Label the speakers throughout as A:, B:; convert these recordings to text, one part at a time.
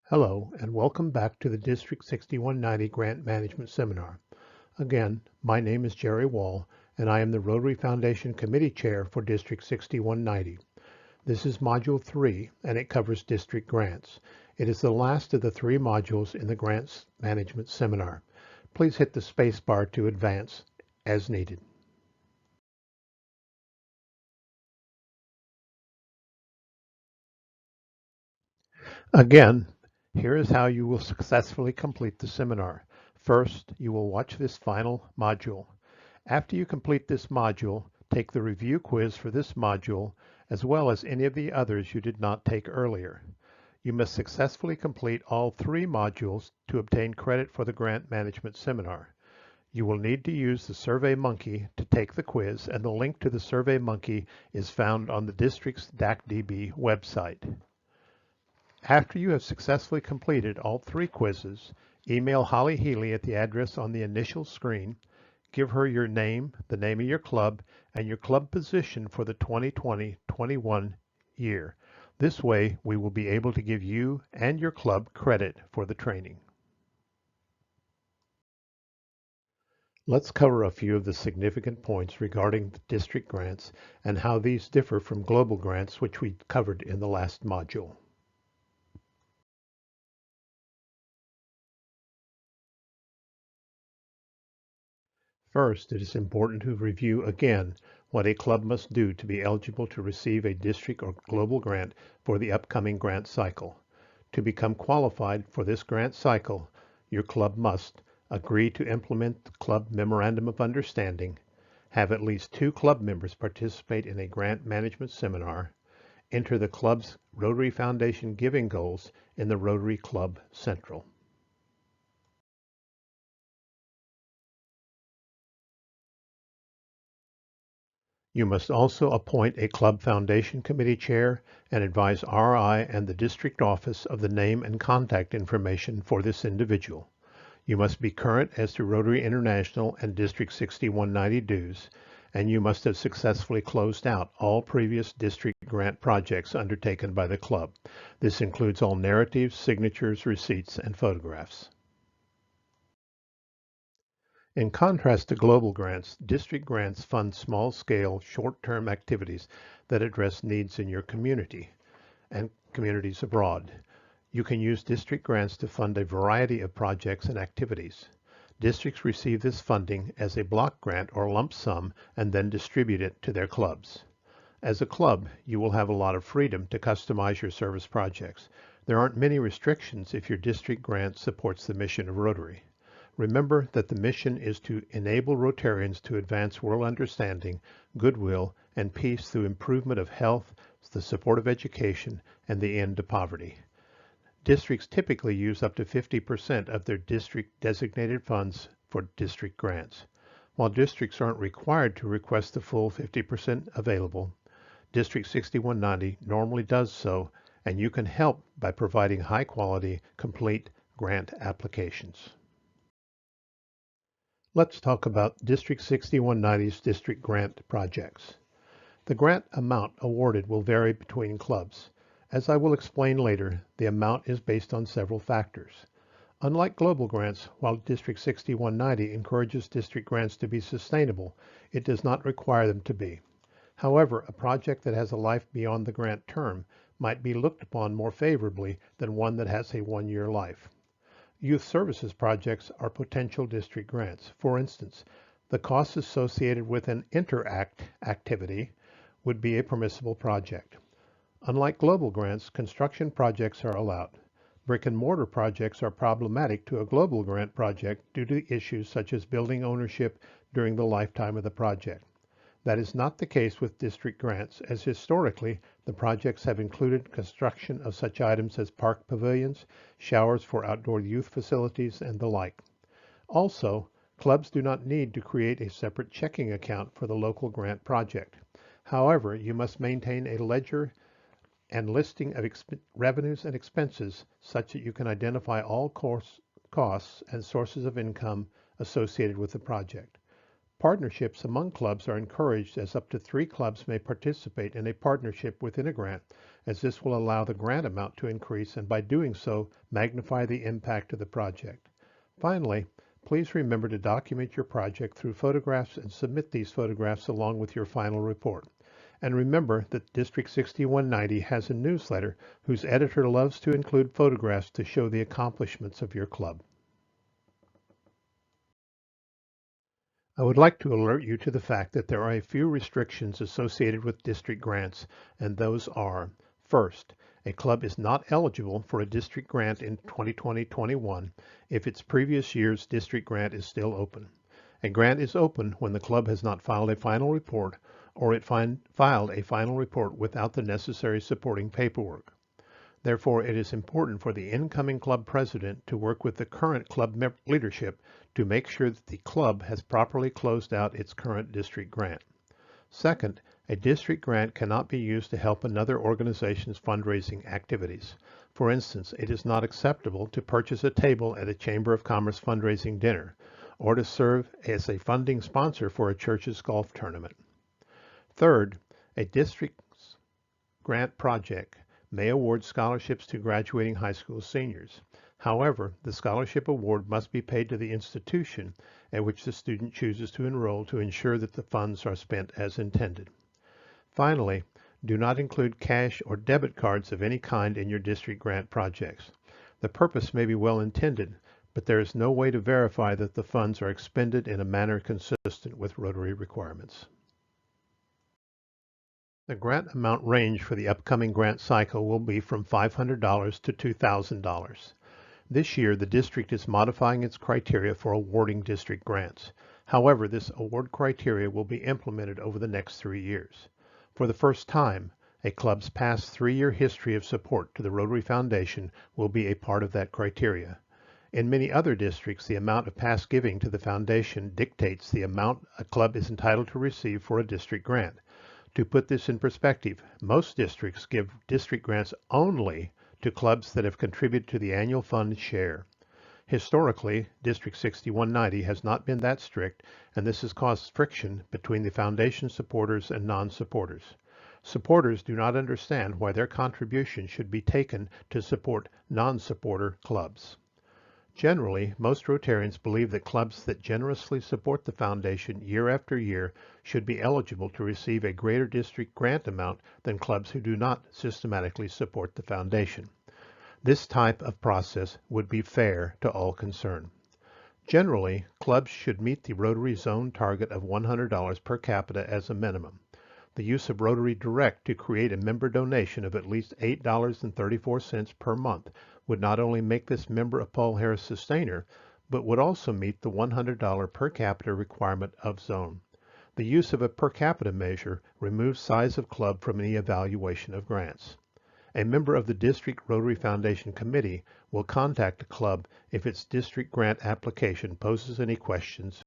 A: Hello, and welcome back to the District 6190 Grant Management Seminar. Again, my name is Jerry Wall, and I am the Rotary Foundation Committee Chair for District 6190. This is Module 3, and it covers district grants. It is the last of the 3 modules in the Grants Management Seminar. Please hit the space bar to advance as needed. Again, here is how you will successfully complete the seminar. First, you will watch this final module. After you complete this module, take the review quiz for this module, as well as any of the others you did not take earlier. You must successfully complete all 3 modules to obtain credit for the Grant Management Seminar. You will need to use the SurveyMonkey to take the quiz, and the link to the SurveyMonkey is found on the district's DACDB website. After you have successfully completed all 3 quizzes, email Holly Healy at the address on the initial screen. Give her your name, the name of your club, and your club position for the 2020-21 year. This way, we will be able to give you and your club credit for the training. Let's cover a few of the significant points regarding the district grants and how these differ from global grants, which we covered in the last module. First, it is important to review again what a club must do to be eligible to receive a district or global grant for the upcoming grant cycle. To become qualified for this grant cycle, your club must agree to implement the club Memorandum of Understanding, have at least 2 club members participate in a grant management seminar, enter the club's Rotary Foundation giving goals in the Rotary Club Central. You must also appoint a club foundation committee chair and advise RI and the district office of the name and contact information for this individual. You must be current as to Rotary International and District 6190 dues, and you must have successfully closed out all previous district grant projects undertaken by the club. This includes all narratives, signatures, receipts, and photographs. In contrast to global grants, district grants fund small-scale, short-term activities that address needs in your community and communities abroad. You can use district grants to fund a variety of projects and activities. Districts receive this funding as a block grant or lump sum and then distribute it to their clubs. As a club, you will have a lot of freedom to customize your service projects. There aren't many restrictions if your district grant supports the mission of Rotary. Remember that the mission is to enable Rotarians to advance world understanding, goodwill, and peace through improvement of health, the support of education, and the end to poverty. Districts typically use up to 50% of their district designated funds for district grants. While districts aren't required to request the full 50% available, District 6190 normally does so, and you can help by providing high-quality, complete grant applications. Let's talk about District 6190's district grant projects. The grant amount awarded will vary between clubs. As I will explain later, the amount is based on several factors. Unlike global grants, while District 6190 encourages district grants to be sustainable, it does not require them to be. However, a project that has a life beyond the grant term might be looked upon more favorably than one that has a 1-year life. Youth services projects are potential district grants. For instance, the costs associated with an interact activity would be a permissible project. Unlike global grants, construction projects are allowed. Brick and mortar projects are problematic to a global grant project due to issues such as building ownership during the lifetime of the project. That is not the case with district grants, as historically the projects have included construction of such items as park pavilions, showers for outdoor youth facilities, and the like. Also, clubs do not need to create a separate checking account for the local grant project. However, you must maintain a ledger and listing of revenues and expenses such that you can identify all costs and sources of income associated with the project. Partnerships among clubs are encouraged as up to 3 clubs may participate in a partnership within a grant, as this will allow the grant amount to increase and by doing so magnify the impact of the project. Finally, please remember to document your project through photographs and submit these photographs along with your final report. And remember that District 6190 has a newsletter whose editor loves to include photographs to show the accomplishments of your club. I would like to alert you to the fact that there are a few restrictions associated with district grants, and those are: first, a club is not eligible for a district grant in 2020-21 if its previous year's district grant is still open. A grant is open when the club has not filed a final report or it filed a final report without the necessary supporting paperwork. Therefore, it is important for the incoming club president to work with the current club leadership to make sure that the club has properly closed out its current district grant. Second, a district grant cannot be used to help another organization's fundraising activities. For instance, it is not acceptable to purchase a table at a Chamber of Commerce fundraising dinner or to serve as a funding sponsor for a church's golf tournament. Third, a district's grant project may award scholarships to graduating high school seniors. However, the scholarship award must be paid to the institution at which the student chooses to enroll to ensure that the funds are spent as intended. Finally, do not include cash or debit cards of any kind in your district grant projects. The purpose may be well intended, but there is no way to verify that the funds are expended in a manner consistent with Rotary requirements. The grant amount range for the upcoming grant cycle will be from $500 to $2,000. This year, the district is modifying its criteria for awarding district grants. However, this award criteria will be implemented over the next 3 years. For the first time, a club's past 3-year history of support to the Rotary Foundation will be a part of that criteria. In many other districts, the amount of past giving to the foundation dictates the amount a club is entitled to receive for a district grant. To put this in perspective, most districts give district grants only to clubs that have contributed to the annual fund share. Historically, District 6190 has not been that strict, and this has caused friction between the foundation supporters and non-supporters. Supporters do not understand why their contribution should be taken to support non-supporter clubs. Generally, most Rotarians believe that clubs that generously support the foundation year after year should be eligible to receive a greater district grant amount than clubs who do not systematically support the foundation. This type of process would be fair to all concerned. Generally, clubs should meet the Rotary Zone target of $100 per capita as a minimum. The use of Rotary Direct to create a member donation of at least $8.34 per month would not only make this member a Paul Harris sustainer, but would also meet the $100 per capita requirement of Zone. The use of a per capita measure removes size of club from any evaluation of grants. A member of the District Rotary Foundation Committee will contact the club if its district grant application poses any questions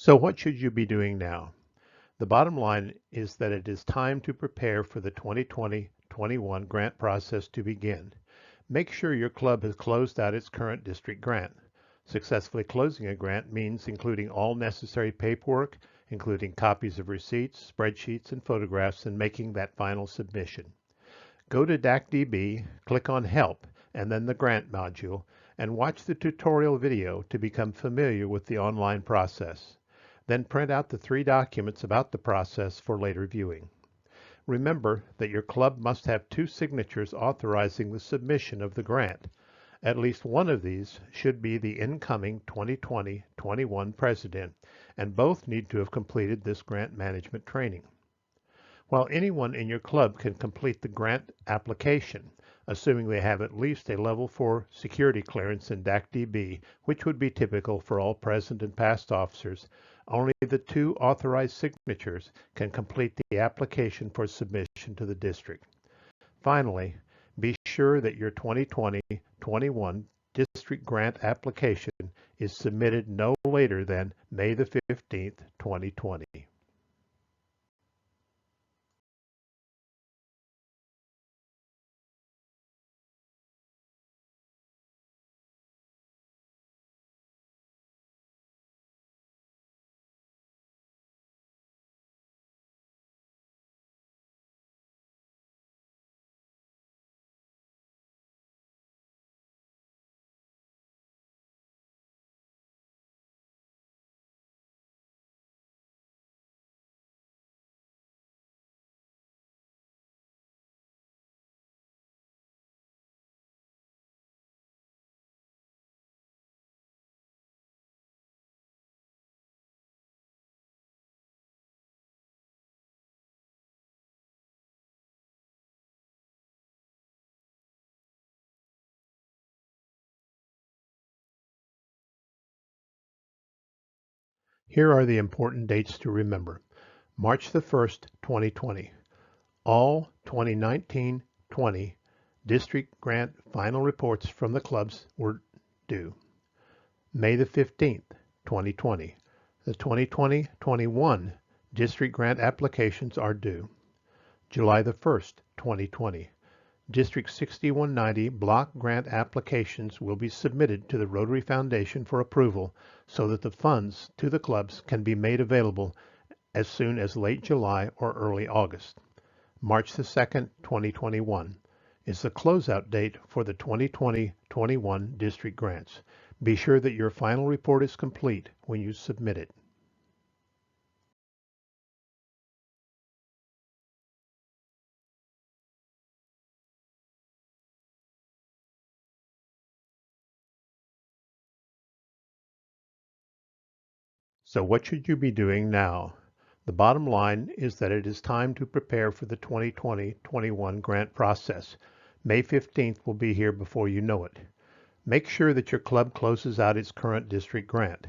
A: So what should you be doing now? The bottom line is that it is time to prepare for the 2020-21 grant process to begin. Make sure your club has closed out its current district grant. Successfully closing a grant means including all necessary paperwork, including copies of receipts, spreadsheets, and photographs, and making that final submission. Go to DACDB, click on Help, and then the Grant module, and watch the tutorial video to become familiar with the online process. Then print out the 3 documents about the process for later viewing. Remember that your club must have 2 signatures authorizing the submission of the grant. At least one of these should be the incoming 2020-21 president, and both need to have completed this grant management training. While anyone in your club can complete the grant application, assuming they have at least a level 4 security clearance in DACDB, which would be typical for all present and past officers, only the 2 authorized signatures can complete the application for submission to the district. Finally, be sure that your 2020-21 district grant application is submitted no later than May the 15th, 2020. Here are the important dates to remember. March the 1st, 2020. All 2019-20 district grant final reports from the clubs were due. May the 15th, 2020. The 2020-21 district grant applications are due. July the 1st, 2020. District 6190 block grant applications will be submitted to the Rotary Foundation for approval so that the funds to the clubs can be made available as soon as late July or early August. March the 2nd, 2021 is the closeout date for the 2020-21 district grants. Be sure that your final report is complete when you submit it. So what should you be doing now? The bottom line is that it is time to prepare for the 2020-21 grant process. May 15th will be here before you know it. Make sure that your club closes out its current district grant.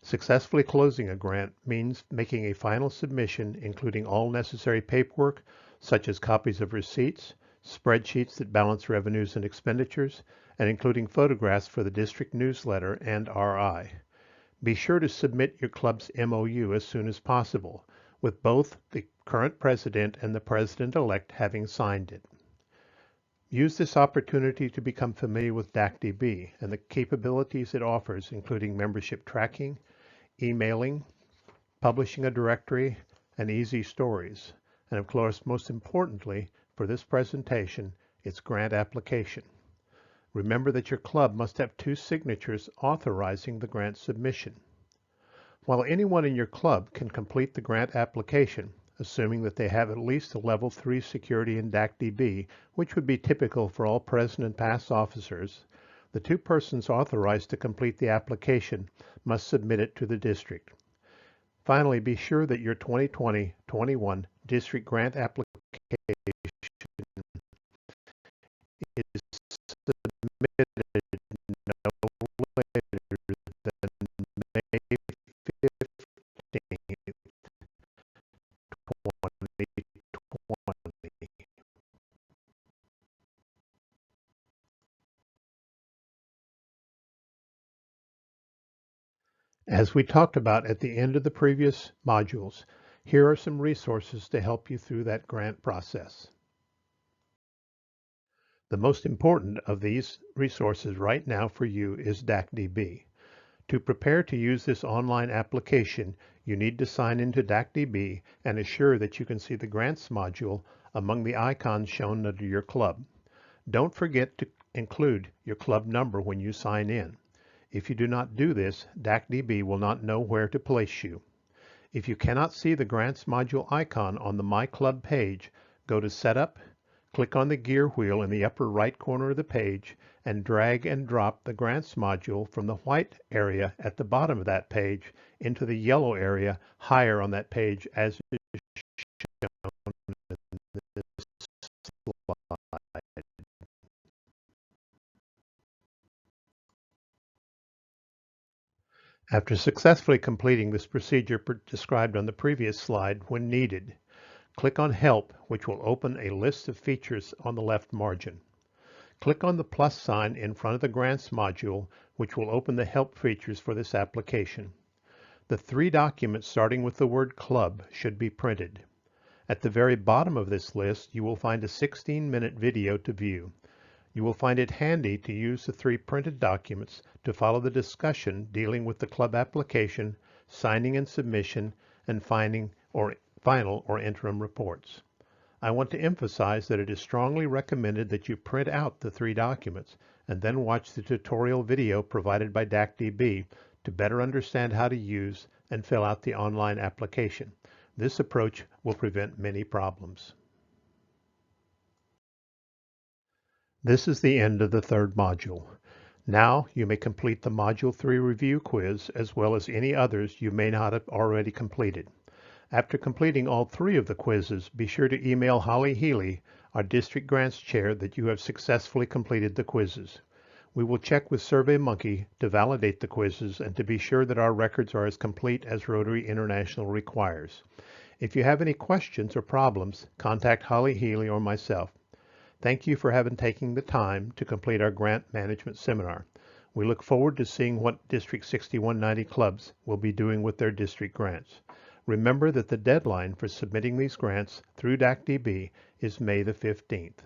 A: Successfully closing a grant means making a final submission including all necessary paperwork such as copies of receipts, spreadsheets that balance revenues and expenditures, and including photographs for the district newsletter and RI. Be sure to submit your club's MOU as soon as possible, with both the current president and the president-elect having signed it. Use this opportunity to become familiar with DACDB and the capabilities it offers, including membership tracking, emailing, publishing a directory, and easy stories. And of course, most importantly, for this presentation, its grant application. Remember that your club must have 2 signatures authorizing the grant submission. While anyone in your club can complete the grant application, assuming that they have at least a level 3 security in DACDB, which would be typical for all present and past officers, the 2 persons authorized to complete the application must submit it to the district. Finally, be sure that your 2020-21 district grant application is submitted no later than May 15th, 2020. As we talked about at the end of the previous modules, here are some resources to help you through that grant process. The most important of these resources right now for you is DACDB. To prepare to use this online application, you need to sign into DACDB and assure that you can see the Grants module among the icons shown under your club. Don't forget to include your club number when you sign in. If you do not do this, DACDB will not know where to place you. If you cannot see the Grants module icon on the My Club page, go to Setup, click on the gear wheel in the upper right corner of the page, and drag and drop the Grants module from the white area at the bottom of that page into the yellow area higher on that page as is shown in this slide. After successfully completing this procedure described on the previous slide, when needed, click on Help, which will open a list of features on the left margin. Click on the plus sign in front of the Grants module, which will open the help features for this application. The 3 documents starting with the word Club should be printed. At the very bottom of this list, you will find a 16-minute video to view. You will find it handy to use the 3 printed documents to follow the discussion dealing with the club application, signing and submission, and final or interim reports. I want to emphasize that it is strongly recommended that you print out the 3 documents and then watch the tutorial video provided by DACDB to better understand how to use and fill out the online application. This approach will prevent many problems. This is the end of the 3rd module. Now you may complete the Module 3 review quiz as well as any others you may not have already completed. After completing all 3 of the quizzes, be sure to email Holly Healy, our District Grants Chair, that you have successfully completed the quizzes. We will check with SurveyMonkey to validate the quizzes and to be sure that our records are as complete as Rotary International requires. If you have any questions or problems, contact Holly Healy or myself. Thank you for taking the time to complete our Grant Management Seminar. We look forward to seeing what District 6190 clubs will be doing with their district grants. Remember that the deadline for submitting these grants through DACDB is May the 15th.